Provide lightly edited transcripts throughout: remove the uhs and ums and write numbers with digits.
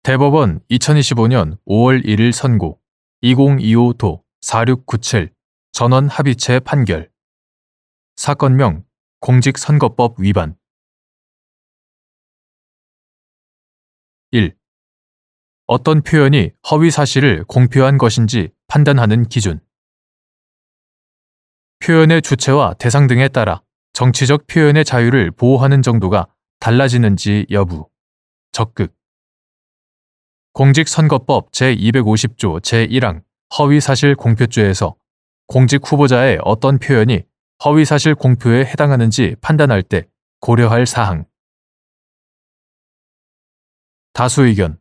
대법원 2025년 5월 1일 선고 2025도 4697 전원 합의체 판결 사건명 공직선거법 위반 1. 어떤 표현이 허위 사실을 공표한 것인지 판단하는 기준 표현의 주체와 대상 등에 따라 정치적 표현의 자유를 보호하는 정도가 달라지는지 여부 적극 공직선거법 제250조 제1항 허위사실 공표죄에서 공직 후보자의 어떤 표현이 허위사실 공표에 해당하는지 판단할 때 고려할 사항 다수 의견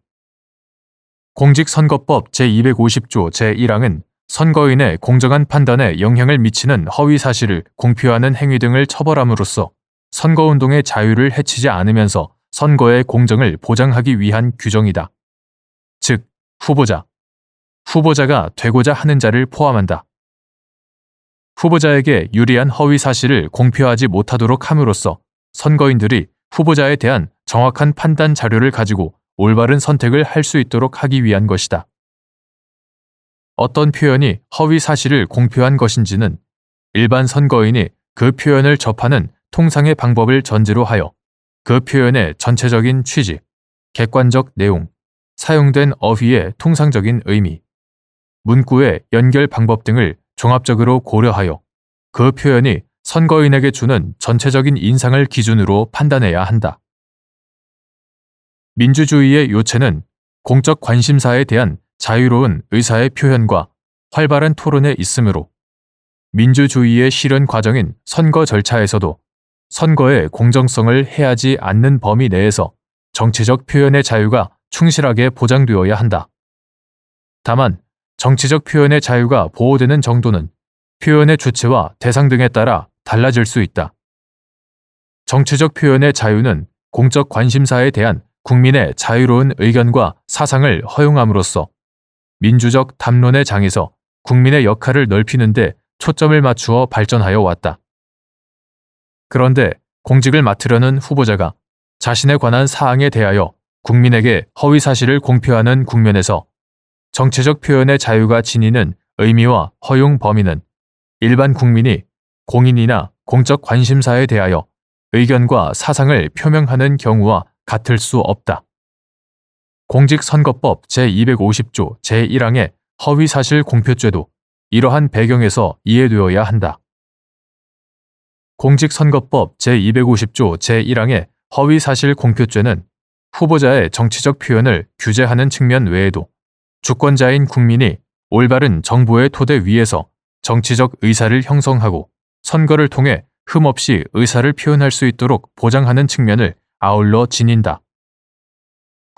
공직선거법 제250조 제1항은 선거인의 공정한 판단에 영향을 미치는 허위사실을 공표하는 행위 등을 처벌함으로써 선거운동의 자유를 해치지 않으면서 선거의 공정을 보장하기 위한 규정이다. 즉, 후보자가 되고자 하는 자를 포함한다. 후보자에게 유리한 허위 사실을 공표하지 못하도록 함으로써 선거인들이 후보자에 대한 정확한 판단 자료를 가지고 올바른 선택을 할 수 있도록 하기 위한 것이다. 어떤 표현이 허위 사실을 공표한 것인지는 일반 선거인이 그 표현을 접하는 통상의 방법을 전제로 하여 그 표현의 전체적인 취지, 객관적 내용, 사용된 어휘의 통상적인 의미, 문구의 연결 방법 등을 종합적으로 고려하여 그 표현이 선거인에게 주는 전체적인 인상을 기준으로 판단해야 한다. 민주주의의 요체는 공적 관심사에 대한 자유로운 의사의 표현과 활발한 토론에 있으므로 민주주의의 실현 과정인 선거 절차에서도 선거의 공정성을 해하지 않는 범위 내에서 정치적 표현의 자유가 충실하게 보장되어야 한다. 다만 정치적 표현의 자유가 보호되는 정도는 표현의 주체와 대상 등에 따라 달라질 수 있다. 정치적 표현의 자유는 공적 관심사에 대한 국민의 자유로운 의견과 사상을 허용함으로써 민주적 담론의 장에서 국민의 역할을 넓히는 데 초점을 맞추어 발전하여 왔다. 그런데 공직을 맡으려는 후보자가 자신에 관한 사항에 대하여 국민에게 허위 사실을 공표하는 국면에서 정치적 표현의 자유가 지니는 의미와 허용 범위는 일반 국민이 공인이나 공적 관심사에 대하여 의견과 사상을 표명하는 경우와 같을 수 없다. 공직선거법 제250조 제1항의 허위사실 공표죄도 이러한 배경에서 이해되어야 한다. 공직선거법 제250조 제1항의 허위사실 공표죄는 후보자의 정치적 표현을 규제하는 측면 외에도 주권자인 국민이 올바른 정보의 토대 위에서 정치적 의사를 형성하고 선거를 통해 흠없이 의사를 표현할 수 있도록 보장하는 측면을 아울러 지닌다.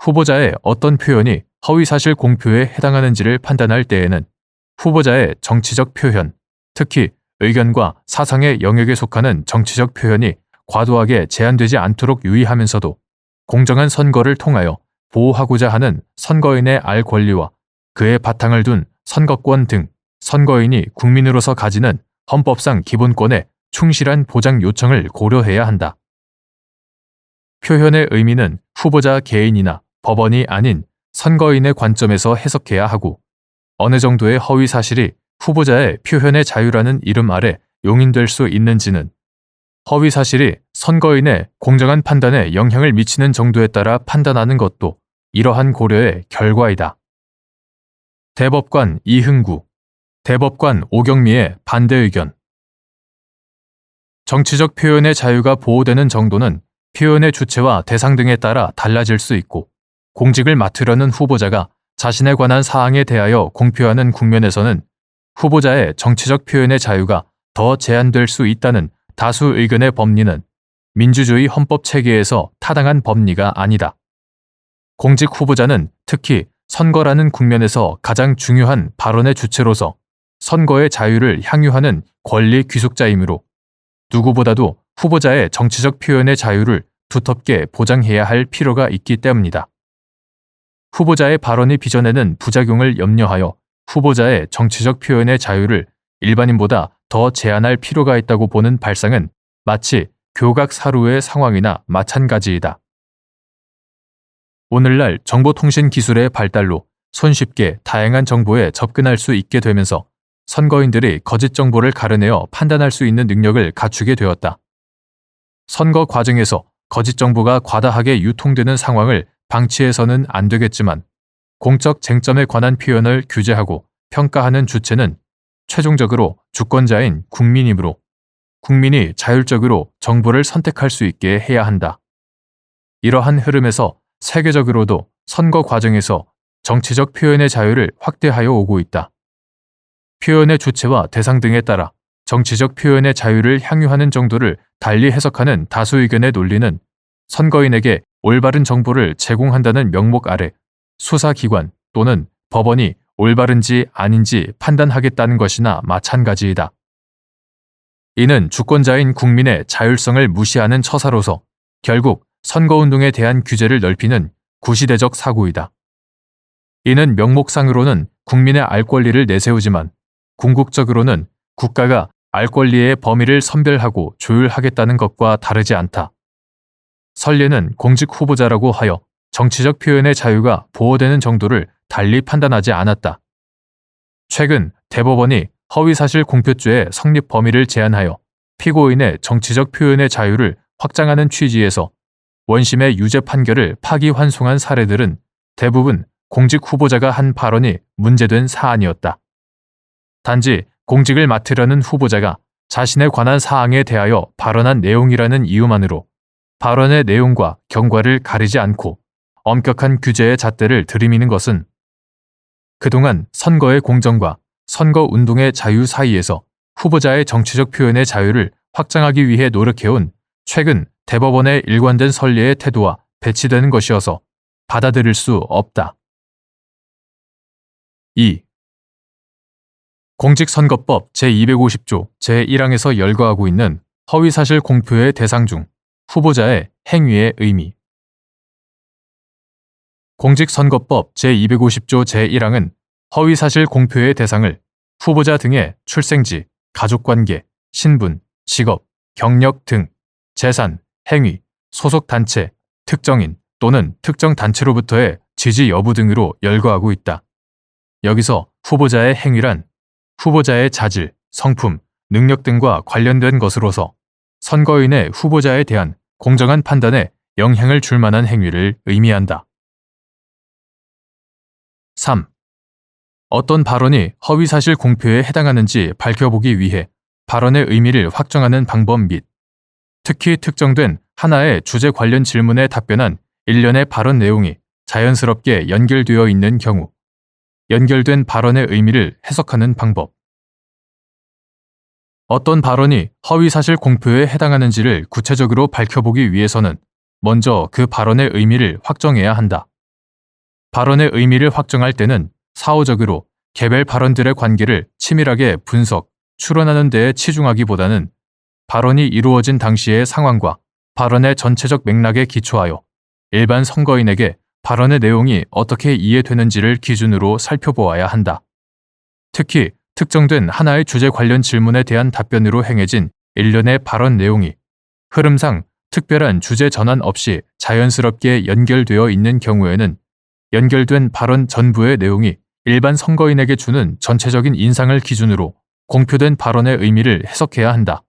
후보자의 어떤 표현이 허위사실 공표에 해당하는지를 판단할 때에는 후보자의 정치적 표현, 특히 의견과 사상의 영역에 속하는 정치적 표현이 과도하게 제한되지 않도록 유의하면서도 공정한 선거를 통하여 보호하고자 하는 선거인의 알 권리와 그의 바탕을 둔 선거권 등 선거인이 국민으로서 가지는 헌법상 기본권에 충실한 보장 요청을 고려해야 한다. 표현의 의미는 후보자 개인이나 법원이 아닌 선거인의 관점에서 해석해야 하고 어느 정도의 허위 사실이 후보자의 표현의 자유라는 이름 아래 용인될 수 있는지는 허위 사실이 선거인의 공정한 판단에 영향을 미치는 정도에 따라 판단하는 것도 이러한 고려의 결과이다. 대법관 이흥구, 대법관 오경미의 반대 의견. 정치적 표현의 자유가 보호되는 정도는 표현의 주체와 대상 등에 따라 달라질 수 있고 공직을 맡으려는 후보자가 자신에 관한 사항에 대하여 공표하는 국면에서는 후보자의 정치적 표현의 자유가 더 제한될 수 있다는 다수 의견의 법리는 민주주의 헌법 체계에서 타당한 법리가 아니다. 공직 후보자는 특히 선거라는 국면에서 가장 중요한 발언의 주체로서 선거의 자유를 향유하는 권리 귀속자이므로 누구보다도 후보자의 정치적 표현의 자유를 두텁게 보장해야 할 필요가 있기 때문이다. 후보자의 발언이 빚어내는 부작용을 염려하여 후보자의 정치적 표현의 자유를 일반인보다 더 제한할 필요가 있다고 보는 발상은 마치 교각사루의 상황이나 마찬가지이다. 오늘날 정보통신 기술의 발달로 손쉽게 다양한 정보에 접근할 수 있게 되면서 선거인들이 거짓 정보를 가려내어 판단할 수 있는 능력을 갖추게 되었다. 선거 과정에서 거짓 정보가 과다하게 유통되는 상황을 방치해서는 안 되겠지만 공적 쟁점에 관한 표현을 규제하고 평가하는 주체는 최종적으로 주권자인 국민이므로 국민이 자율적으로 정보를 선택할 수 있게 해야 한다. 이러한 흐름에서 세계적으로도 선거 과정에서 정치적 표현의 자유를 확대하여 오고 있다. 표현의 주체와 대상 등에 따라 정치적 표현의 자유를 향유하는 정도를 달리 해석하는 다수 의견의 논리는 선거인에게 올바른 정보를 제공한다는 명목 아래 수사기관 또는 법원이 올바른지 아닌지 판단하겠다는 것이나 마찬가지이다. 이는 주권자인 국민의 자율성을 무시하는 처사로서 결국 선거운동에 대한 규제를 넓히는 구시대적 사고이다. 이는 명목상으로는 국민의 알 권리를 내세우지만 궁극적으로는 국가가 알 권리의 범위를 선별하고 조율하겠다는 것과 다르지 않다. 선례는 공직 후보자라고 하여 정치적 표현의 자유가 보호되는 정도를 달리 판단하지 않았다. 최근 대법원이 허위사실 공표죄의 성립 범위를 제한하여 피고인의 정치적 표현의 자유를 확장하는 취지에서 원심의 유죄 판결을 파기환송한 사례들은 대부분 공직 후보자가 한 발언이 문제된 사안이었다. 단지 공직을 맡으려는 후보자가 자신에 관한 사항에 대하여 발언한 내용이라는 이유만으로 발언의 내용과 경과를 가리지 않고 엄격한 규제의 잣대를 들이미는 것은 그동안 선거의 공정과 선거운동의 자유 사이에서 후보자의 정치적 표현의 자유를 확장하기 위해 노력해온 최근 대법원의 일관된 선례의 태도와 배치되는 것이어서 받아들일 수 없다. 2. 공직선거법 제250조 제1항에서 열거하고 있는 허위사실 공표의 대상 중 후보자의 행위의 의미. 공직선거법 제250조 제1항은 허위사실 공표의 대상을 후보자 등의 출생지, 가족관계, 신분, 직업, 경력 등 재산, 행위, 소속단체, 특정인 또는 특정 단체로부터의 지지 여부 등으로 열거하고 있다. 여기서 후보자의 행위란 후보자의 자질, 성품, 능력 등과 관련된 것으로서 선거인의 후보자에 대한 공정한 판단에 영향을 줄 만한 행위를 의미한다. 3. 어떤 발언이 허위사실 공표에 해당하는지 밝혀보기 위해 발언의 의미를 확정하는 방법 및 특히 특정된 하나의 주제 관련 질문에 답변한 일련의 발언 내용이 자연스럽게 연결되어 있는 경우 연결된 발언의 의미를 해석하는 방법. 어떤 발언이 허위사실 공표에 해당하는지를 구체적으로 밝혀보기 위해서는 먼저 그 발언의 의미를 확정해야 한다. 발언의 의미를 확정할 때는 사후적으로 개별 발언들의 관계를 치밀하게 분석, 추론하는 데에 치중하기보다는 발언이 이루어진 당시의 상황과 발언의 전체적 맥락에 기초하여 일반 선거인에게 발언의 내용이 어떻게 이해되는지를 기준으로 살펴보아야 한다. 특히 특정된 하나의 주제 관련 질문에 대한 답변으로 행해진 일련의 발언 내용이 흐름상 특별한 주제 전환 없이 자연스럽게 연결되어 있는 경우에는 연결된 발언 전부의 내용이 일반 선거인에게 주는 전체적인 인상을 기준으로 공표된 발언의 의미를 해석해야 한다.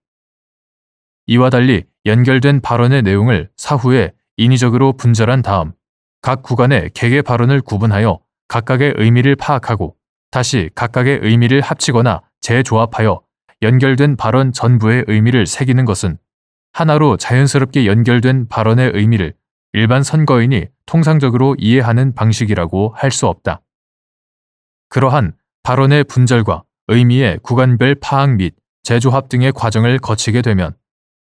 이와 달리 연결된 발언의 내용을 사후에 인위적으로 분절한 다음 각 구간의 개개 발언을 구분하여 각각의 의미를 파악하고 다시 각각의 의미를 합치거나 재조합하여 연결된 발언 전부의 의미를 새기는 것은 하나로 자연스럽게 연결된 발언의 의미를 일반 선거인이 통상적으로 이해하는 방식이라고 할 수 없다. 그러한 발언의 분절과 의미의 구간별 파악 및 재조합 등의 과정을 거치게 되면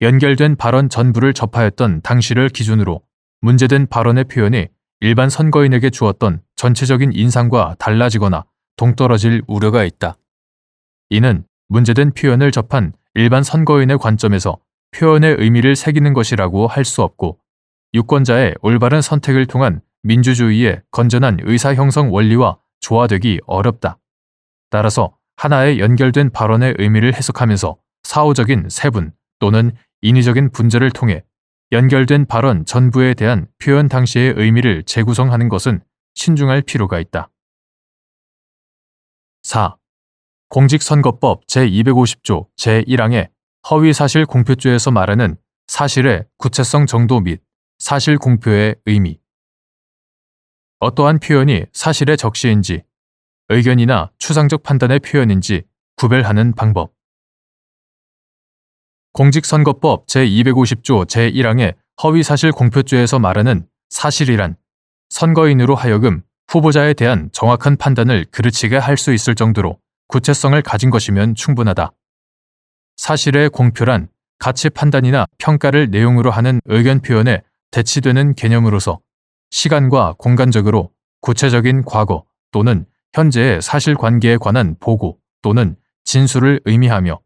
연결된 발언 전부를 접하였던 당시를 기준으로 문제된 발언의 표현이 일반 선거인에게 주었던 전체적인 인상과 달라지거나 동떨어질 우려가 있다. 이는 문제된 표현을 접한 일반 선거인의 관점에서 표현의 의미를 새기는 것이라고 할 수 없고 유권자의 올바른 선택을 통한 민주주의의 건전한 의사형성 원리와 조화되기 어렵다. 따라서 하나의 연결된 발언의 의미를 해석하면서 사후적인 세분 또는 인위적인 분절을 통해 연결된 발언 전부에 대한 표현 당시의 의미를 재구성하는 것은 신중할 필요가 있다. 4. 공직선거법 제250조 제1항의 허위사실 공표죄에서 말하는 사실의 구체성 정도 및 사실 공표의 의미. 어떠한 표현이 사실의 적시인지, 의견이나 추상적 판단의 표현인지 구별하는 방법. 공직선거법 제250조 제1항의 허위사실 공표죄에서 말하는 사실이란 선거인으로 하여금 후보자에 대한 정확한 판단을 그르치게 할 수 있을 정도로 구체성을 가진 것이면 충분하다. 사실의 공표란 가치 판단이나 평가를 내용으로 하는 의견 표현에 대치되는 개념으로서 시간과 공간적으로 구체적인 과거 또는 현재의 사실관계에 관한 보고 또는 진술을 의미하며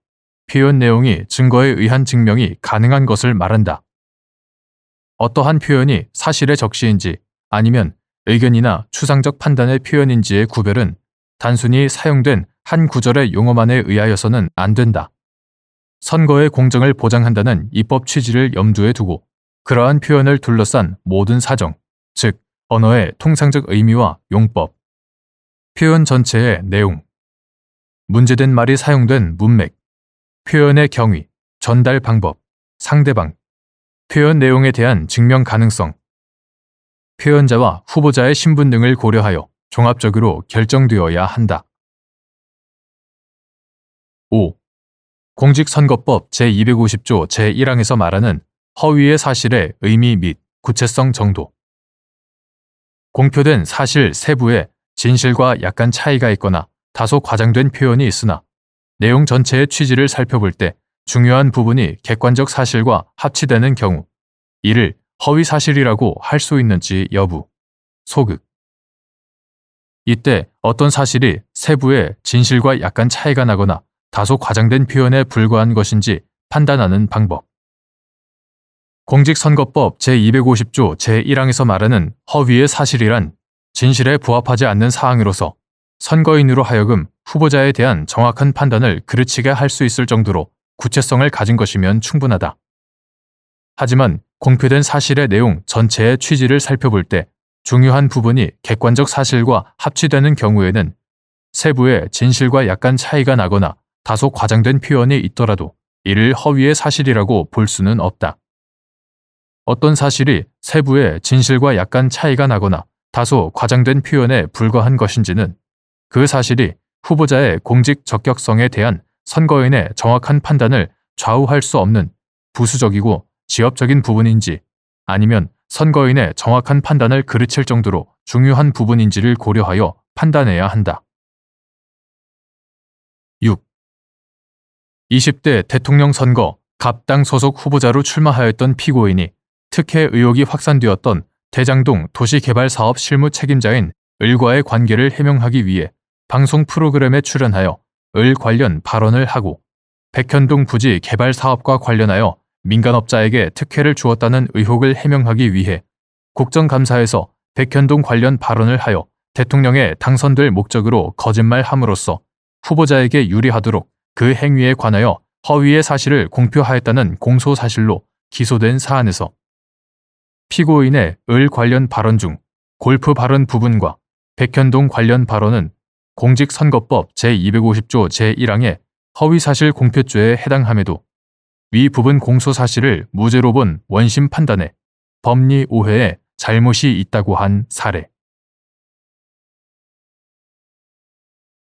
표현 내용이 증거에 의한 증명이 가능한 것을 말한다. 어떠한 표현이 사실의 적시인지 아니면 의견이나 추상적 판단의 표현인지의 구별은 단순히 사용된 한 구절의 용어만에 의하여서는 안 된다. 선거의 공정을 보장한다는 입법 취지를 염두에 두고 그러한 표현을 둘러싼 모든 사정, 즉 언어의 통상적 의미와 용법, 표현 전체의 내용, 문제된 말이 사용된 문맥, 표현의 경위, 전달 방법, 상대방, 표현 내용에 대한 증명 가능성, 표현자와 후보자의 신분 등을 고려하여 종합적으로 결정되어야 한다. 5. 공직선거법 제250조 제1항에서 말하는 허위의 사실의 의미 및 구체성 정도. 공표된 사실 세부에 진실과 약간 차이가 있거나 다소 과장된 표현이 있으나 내용 전체의 취지를 살펴볼 때 중요한 부분이 객관적 사실과 합치되는 경우 이를 허위 사실이라고 할 수 있는지 여부, 소극. 이때 어떤 사실이 세부에 진실과 약간 차이가 나거나 다소 과장된 표현에 불과한 것인지 판단하는 방법. 공직선거법 제250조 제1항에서 말하는 허위의 사실이란 진실에 부합하지 않는 사항으로서 선거인으로 하여금 후보자에 대한 정확한 판단을 그르치게 할 수 있을 정도로 구체성을 가진 것이면 충분하다. 하지만 공표된 사실의 내용 전체의 취지를 살펴볼 때 중요한 부분이 객관적 사실과 합치되는 경우에는 세부의 진실과 약간 차이가 나거나 다소 과장된 표현이 있더라도 이를 허위의 사실이라고 볼 수는 없다. 어떤 사실이 세부의 진실과 약간 차이가 나거나 다소 과장된 표현에 불과한 것인지는 그 사실이 후보자의 공직 적격성에 대한 선거인의 정확한 판단을 좌우할 수 없는 부수적이고 지엽적인 부분인지 아니면 선거인의 정확한 판단을 그르칠 정도로 중요한 부분인지를 고려하여 판단해야 한다. 6. 20대 대통령 선거 갑당 소속 후보자로 출마하였던 피고인이 특혜 의혹이 확산되었던 대장동 도시개발사업 실무 책임자인 을과의 관계를 해명하기 위해 방송 프로그램에 출연하여 을 관련 발언을 하고 백현동 부지 개발 사업과 관련하여 민간업자에게 특혜를 주었다는 의혹을 해명하기 위해 국정감사에서 백현동 관련 발언을 하여 대통령에 당선될 목적으로 거짓말함으로써 후보자에게 유리하도록 그 행위에 관하여 허위의 사실을 공표하였다는 공소사실로 기소된 사안에서 피고인의 을 관련 발언 중 골프 발언 부분과 백현동 관련 발언은 공직선거법 제250조 제1항의 허위사실 공표죄에 해당함에도 위 부분 공소사실을 무죄로 본 원심 판단에 법리 오해에 잘못이 있다고 한 사례.